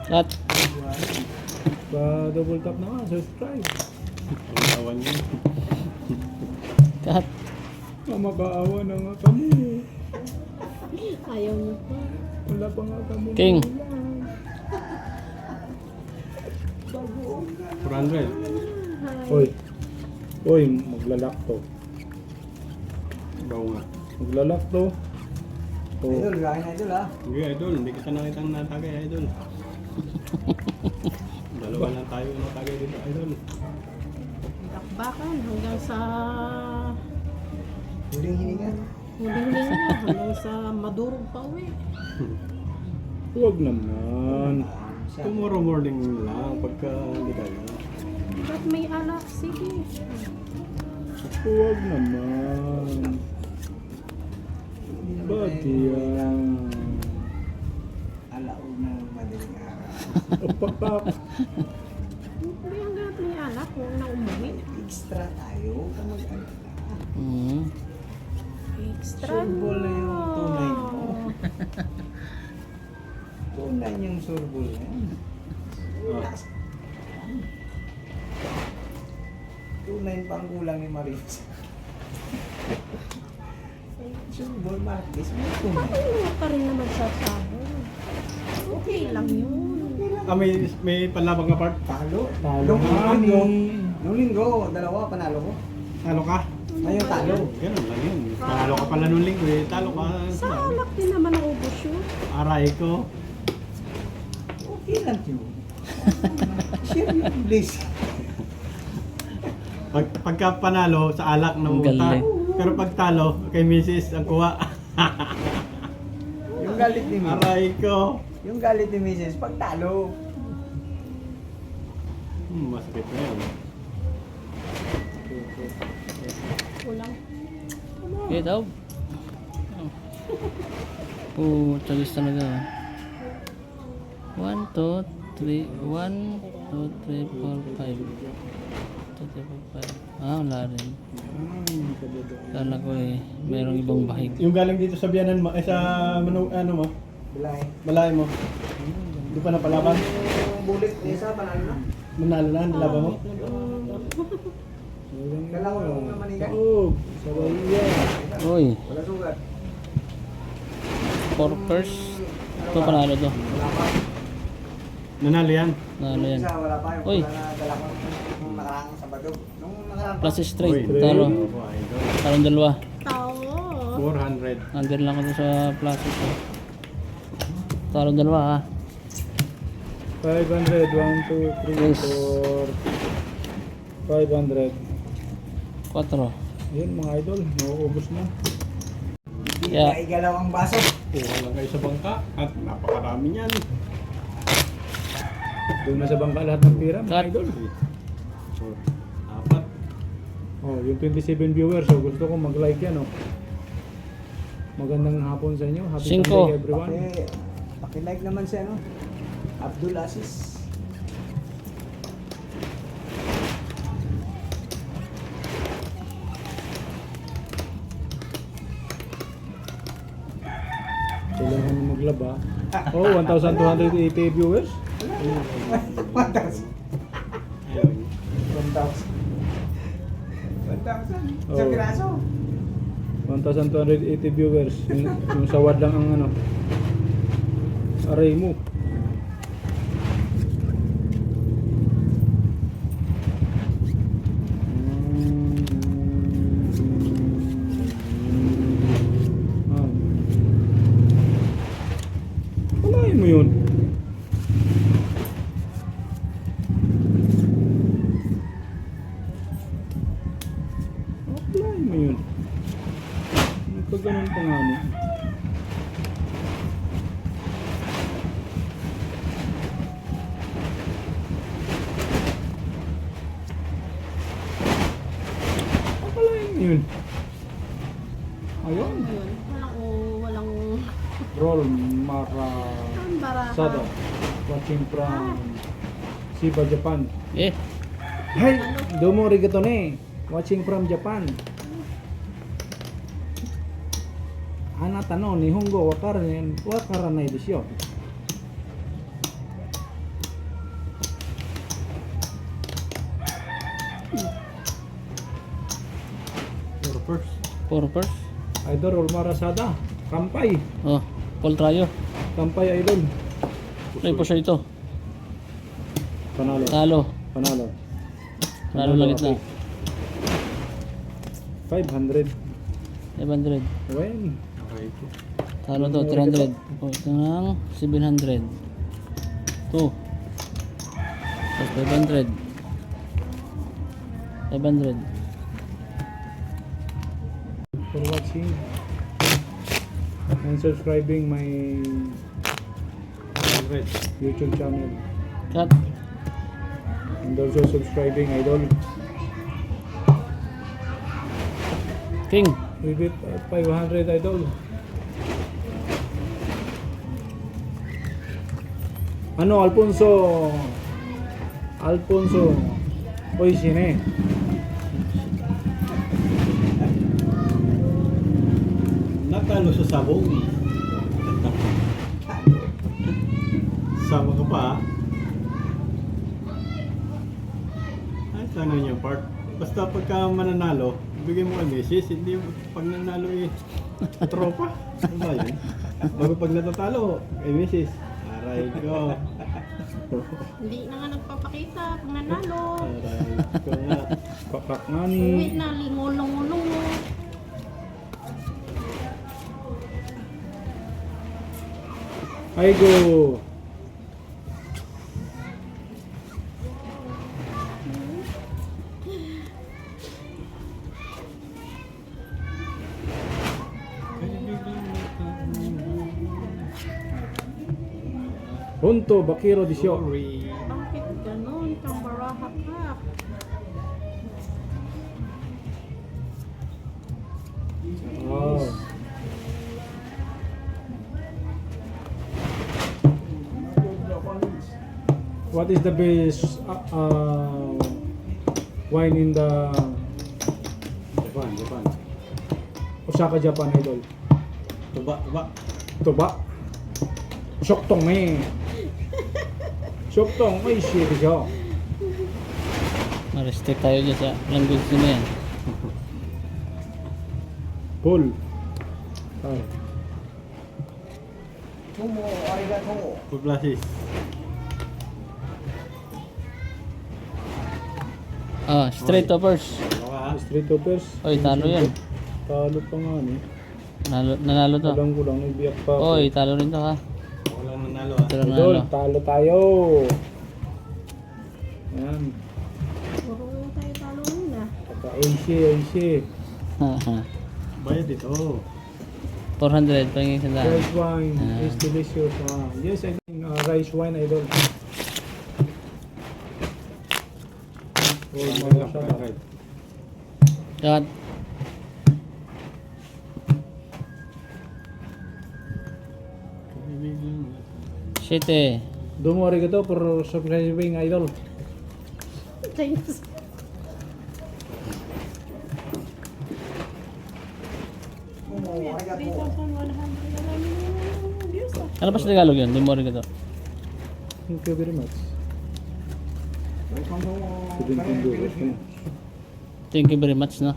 At Pa-double tap na nga, subscribe. Pagkawan niyo. cut. Makaawa na nga kami. Ayaw mo pa. Wala pa nga kami. King. 400. Oy. Oy, maglalak to. Baw nga. Maglalak to. Oh. Idol, kain na idol ha. Hindi, idol. Hindi kita nakitang natagay, idol. Dalawa lang tayo natagay dito, idol. Bakbakan hanggang sa Huling hininga. huling-huling na. Hanggang sa madurog pa uwi. Huwag naman. Tomorrow morning lang, pagka hindi kaya. Ba't may alak? Sige. Huwag naman. Ba't yan? Alauna ng madaling araw. Papak. Hindi hanggang may alak. Huwag na umuwi. Extra tayo. Kamag-ano na. Mm. Extra Surbol na yung tunay mo. Tunay yung surbol na yan. Tunay pang kulang ni Maris. Surbol, Marquez, may tunay. Ano pa rin naman sa sabon? Okay lang yun. May panlabang nga part. Talo. Talo Nung nga linggo, ni. nung linggo, dalawa, panalo ko. Talo ka. Ngayon, talo. Ganun lang yun. Talo ka pala nung linggo eh. Talo ka. Sa alak din naman ang ubos yun. Aray ko. Okay lang yun. Share yung bliss. Pagka panalo sa alak ng Ang uta. galing. Pero pag talo, kay Mrs. ang kuha. Yung galit ni Mrs. Aray ko. Yung galit ni Mrs. Pag talo. Masakit na yun. Kulang. Get out. Oh, talis talaga. 1, 2, 3, 1, 2, 3, 4, 5. 2, 3, 4, 5. Ah, wala rin. Kala ko eh, mayroong ibang bahig. Yung galing dito sa biyanan mo, sa ano mo, Bilay. balay mo. Hindi pa napalaban. Yung bulit, isa, panalo na. Manalo na, nilaban mo. Kailangan ko ng manigan. Oh, sabay yan. Uy, Wala sugat. porkers. Ito panalo to. Wala pa. Nanalo yan. Nanalo yan. Isa, wala pa. Yung Uy. wala na dala ko nung nakaraang Sabado. Nung nakaraang Plus straight. Uy, Talo. opo, idol. Talong dalawa. Tao. 400. Under lang ako sa plus ito. Talong dalawa ha. 500, 1, 2, 3, Yes. 4. 500. 4. Yun mga idol, nauubos na. Yeah. Igalaw ang baso. Kuha lang kayo sa bangka at napakarami niyan. Doon na sa bangka lahat ng pira mga Cut. idol. So, apat. Oh, yung 27 viewers, so gusto ko mag-like yan oh. Magandang hapon sa inyo. Happy Cinco. Sunday everyone. Paki-like naman si ano. Abdul Aziz. Kailangan mo maglaba. Oh, 1,280 viewers. 1,000. Ayun. 1,000. 1,000. Oh. Sa piraso. 1,280 viewers. Yung sawad lang ang ano. Aray mo. Ah. Palain mo yun. Palain mo yun. Pag ganun pa nga mo. Palain mo yun. Ayun. Ayun. Walang Roll Mara baraha. Sada. Watching from Shiba, Japan. Eh, Hey, domo rigatone. Watching from Japan. Anata no nihongo wakaranai desu yo. 4 first. Idol, Olmar Asada. Kampay. Oh, Paul Trayo. Kampay, Idol. Play po siya ito. Panalo. Talo. Panalo. Talo lang ito. 500. 500. When? Okay po. Talo to, 300. Oh, ito ng 700. 2. Tapos 500. 500. For watching and subscribing my YouTube channel. Cut. And also subscribing, Idol. King. We beat 500, Idol. Ano, Alfonso? Alfonso. Oy, sine. Natalo sa sabong. Sama ka pa ah. Ay, sana niya part. Basta pagka mananalo, bigay mo kay Mrs. Hindi pag nanalo eh, tropa. Ano ba yun? Bago pag natatalo, kay Mrs. Aray ko. Hindi na nga nagpapakita pag nanalo. Aray ko nga. Pakak nga Uwi ni. na, lingulong-ulong mo. Ay go. Punto, Bakiro Disyo. Sorry. Bakit ganun? Kang baraha ka. Oh. What is the best wine in the Japan. Osaka, Japan, Idol? Tuba. Toba. Shoktong eh. Shoktong, ay shit siya. Ma-restrict tayo dyan sa language nila yan. Full. Ah. Tomo, arigato. Paglasis. Ah, straight toppers. Baka Street Toppers. Oy, talo yan. Talo pa nga ni. Nanalo to. Alam ko lang, nagbiyak pa ako. Oy, talo rin to ha. walang nanalo ah. Ito lang Idol, nanalo. talo tayo. Ayan. Puro tayo talo na. Pagka-AC. Bayad ito. 400, pahingin sa daan. Rice wine Ah. is delicious. Yes, I think rice wine, Idol. Oh, mga siya. Cut. Shite. Domo arigato for subscribing, Idol. Thanks. Tomo, arigato. 3,100 na lang yung views ah. Ano pa sa Tagalog yun? Di mo rin ito. Thank you very much. Welcome to 17 euros na. Thank you very much, no?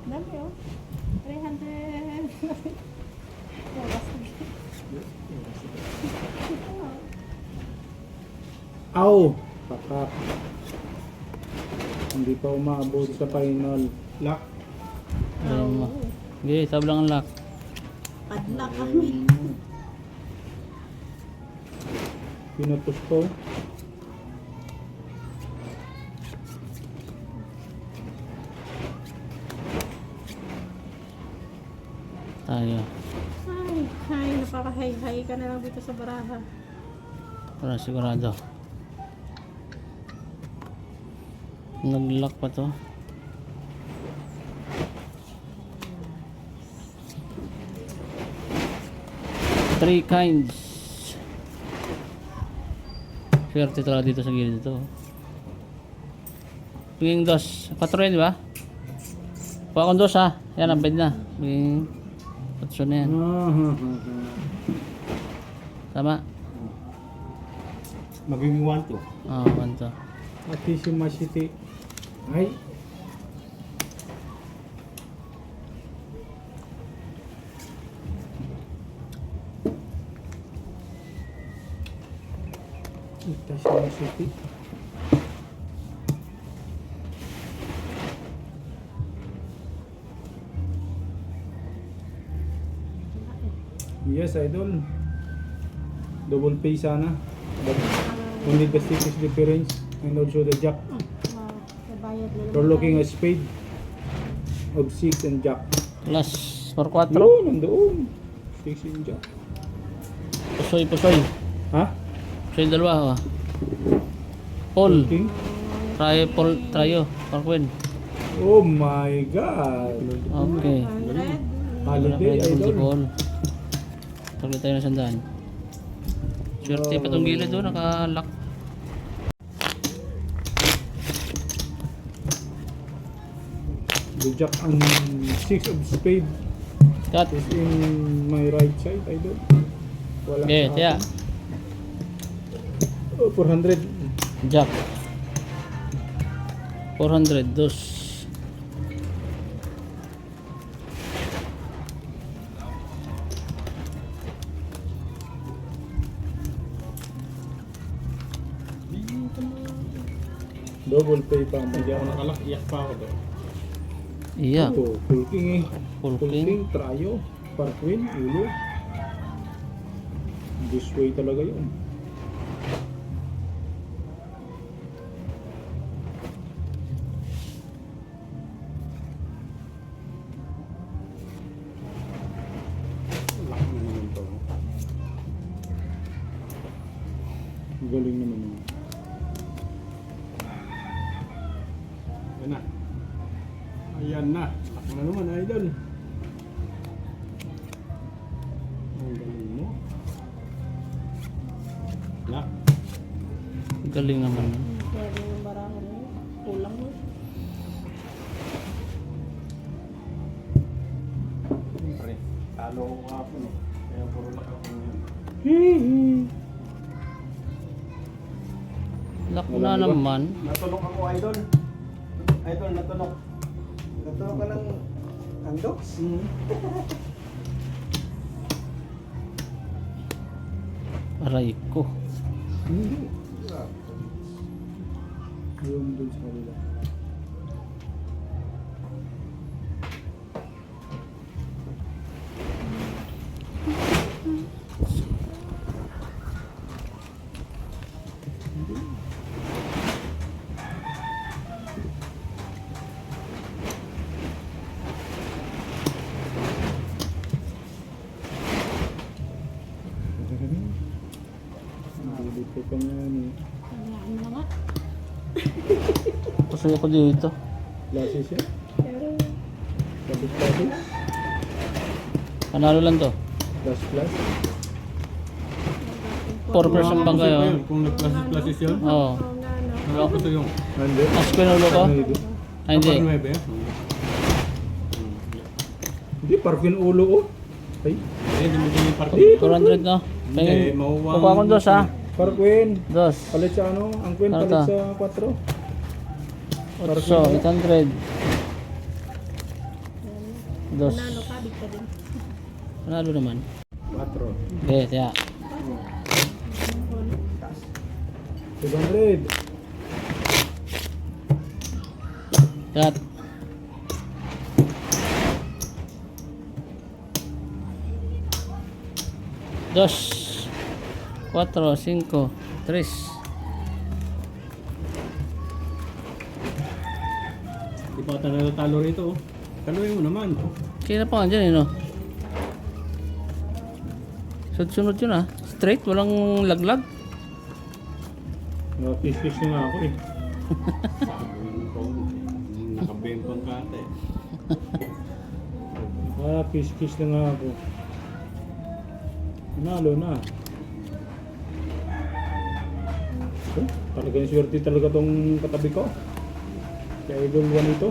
Dami oh. 300. Aw! Pakak. Hindi pa umabot sa final. Lock. Ayun mo. Okay, tablang ang lock. Padlock kami. Pinutos ko. Tayo. Ay, napaka-hay-hay ka na lang dito sa baraha. Para sigurado. Nag-lock pa to. Three kinds. Swerte talaga dito sa gilid ito. Pinging dos. 4 yan, di ba? Kuha akong dos ha. Yan, ang bed na. Pinging 8 na yan. Tama? Magiging 1-2. Oo, kanto. Atissima City. Ay! Quezon City. Yes, idol. Double pay sana. But only the stick is difference and also the jack. Nabayad na We're looking at spade of 6 and jack. Plus, 4-4. Yun, nandoon. 6 and jack. Pusoy, pusoy. Ha? Pusoy dalawa, oh. Paul. King? Trayo. Parkwin. Oh my God. Okay. 100. Holiday, Si idol. Paul. Tagli tayo ng sandaan. Swerte pa itong gilid doon, naka-lock. The jack and 6 of spade Cut. is in my right side, idol. Wala Okay, sa tiya. akin. Oh, 400. Jack. 400, dos. Double pay pa. Hindi ako nakalak, iyak pa ako doon. Iya. Ito, full king eh. Full Full king. king, trayo, parquin, ulo. This way talaga yun. Laki na naman to. Galing naman yun. Ayan na. Ayan na. Laki na naman, idol. Ang galing mo. Lak. Galing naman. Kaya ng barahan mo. Kulang mo. Siyempre, talo ko kapon eh. Kaya puro lak ako ngayon. Lock na naman. Natulog ako, idol. Idol, natulog. Totoo ka ng andox? Aray ko. Hindi. Yung dun sa kabila. Dito ka nga ni. Hayaan mo na nga. Pusoy ako dito. Glasses yan? Pero, Glasses. Panalo lang to. Plus plus. 4 person bang kayo? Kung nag-classes yun. Oo. Wala ko to yung. Hindi. Mas pinulo ko? Ano ito? Ay, hindi. Kapag 9 eh. Hindi, parking ulo oh. Ay, Hindi mo din yung parking. 400 no? Hindi, Pahingin. mauwang. Kukuha akong dos ha. parquin. Dos. Palit sa ano? Ang queen Ano palit to? sa 4. 800. 800. Dos. nanalo ka, big ka din. Panalo naman. 4. Okay, tiya. 200. Cut. Dos. 4, 5, 3. Di pa ata natatalo rito. Oh. Taluin mo naman. Kaya pa nga dyan eh, no? Sunod-sunod yun ah. Straight, walang laglag. Nakakis-kis na nga ako eh. Nakabentong ka ate. Nakakis-kis na nga ako. Nalo na. Talaga yung swerte talaga tong katabi ko. Kaya idol 1 ito.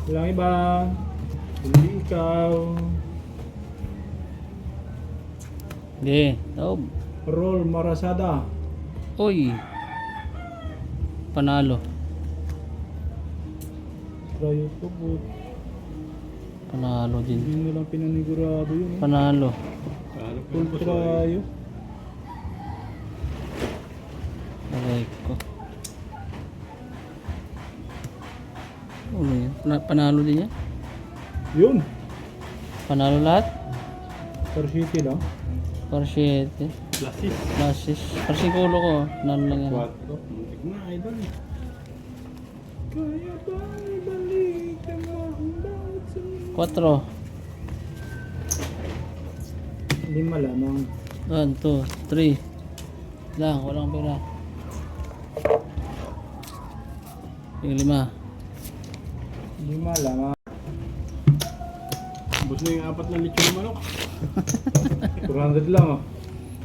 Walang iba. Hindi ikaw. Sige. Oh. Roll Marasada. Uy. Panalo. Trayo po po. Panalo din. Hindi mo lang pinanigurado yun. Eh. Panalo. Ano po Full po sa trayo. Aray ko. Ano yan? Panalo din yan? Yun. Panalo lahat? Per city lang. Parsyete. Lasis. Lasis. Parsikulo ko. Panalo lang yan. 4. Muntik na, idol. Kaya ba ibalik ang mga bawat sa 4. Lima lamang. 1, 2, 3. Lang. Walang pera. Yung 5. Lima lamang. Ubus na yung 4 na lechon ng manok. 400 lang oh.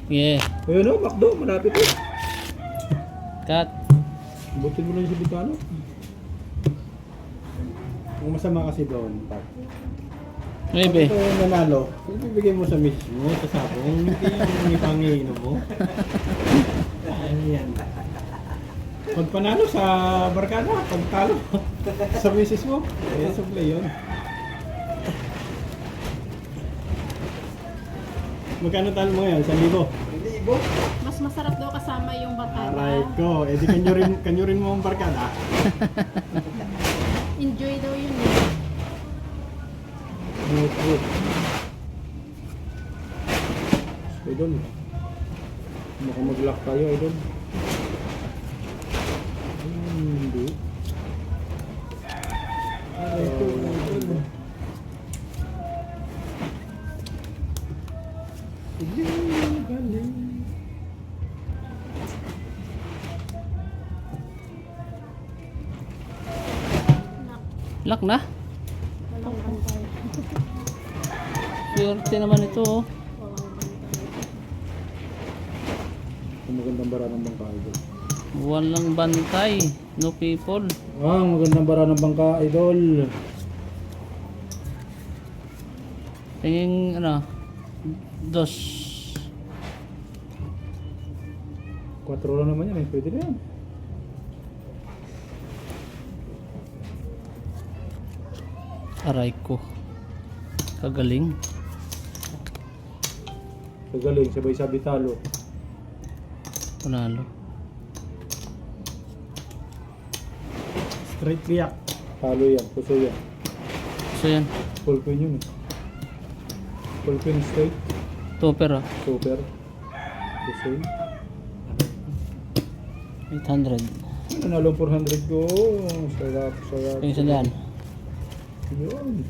Yeah. Ayun oh, McDo. Malapit oh. Cut. Butin mo lang yung Bicano. Ang masama kasi doon, Pat. Maybe. Ito yung nanalo, ibibigay mo sa misis mo, sa sabong, hindi yung ipangiinom mo. Ayan. Pag panalo sa barkada, pag talo sa misis mo, eh, supply yun. Magkano talo mo ngayon? 1,000? Mas masarap daw kasama yung barkada. Aray ko, eh di kanyurin mo ang barkada. Enjoy daw yun eh. Good. Idol. Baka mag-lock tayo, idol. Hindi. Aray ko, idol. Galing. Lock na. Walang bantay. Swerte naman ito oh. Walang bantay. Ang magandang bara ng bangka, idol. Walang bantay. No people. Ah, ang magandang bara ng bangka, idol. Tingin ano. 2. 4 lang naman yan eh. Pwede na yan. Aray ko. Kagaling. Kagaling, sabay sabi talo. Panalo. Straight react. Talo yan, puso yan. So yan. Full queen yun eh. Full queen straight. Topper ah. Super. Puso yun. 800. Nanalo 400 ko. Sarap. Yung 100. Yun.